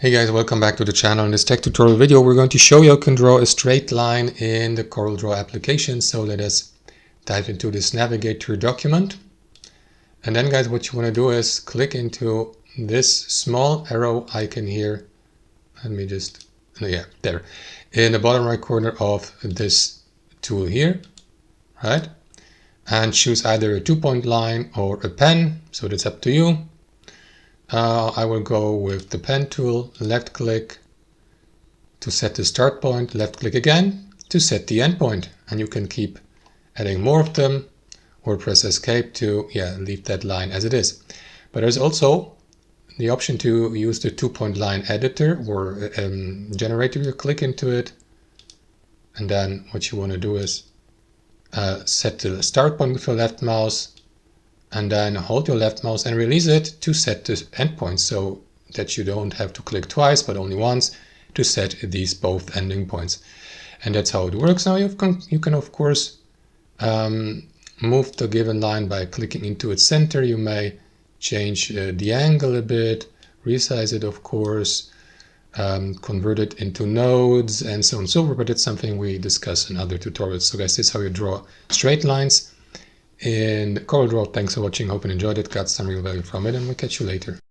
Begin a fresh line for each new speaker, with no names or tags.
Hey guys, welcome back to the channel. In this tech tutorial video, we're going to show you how you can draw a straight line in the CorelDRAW application. So let us dive into this, navigate to your document. And then guys, what you want to do is click into this small arrow icon here. Let me just, yeah, there. In the bottom right corner of this tool here, right? And choose either a 2-point line or a pen. So that's up to you. I will go with the pen tool, left click to set the start point, left click again to set the end point. And you can keep adding more of them or press escape to leave that line as it is. But there's also the option to use the 2-point line editor or generator. You click into it, and then what you want to do is set the start point with your left mouse, and then hold your left mouse and release it to set the endpoint, so that you don't have to click twice but only once to set these both ending points. And that's how it works. Now you can of course move the given line by clicking into its center. You may change the angle a bit, resize it of course, convert it into nodes and so on and so forth, but it's something we discuss in other tutorials. So guys, this is how you draw straight lines in CorelDRAW. Thanks for watching, hope you enjoyed it, got some real value from it, and we'll catch you later.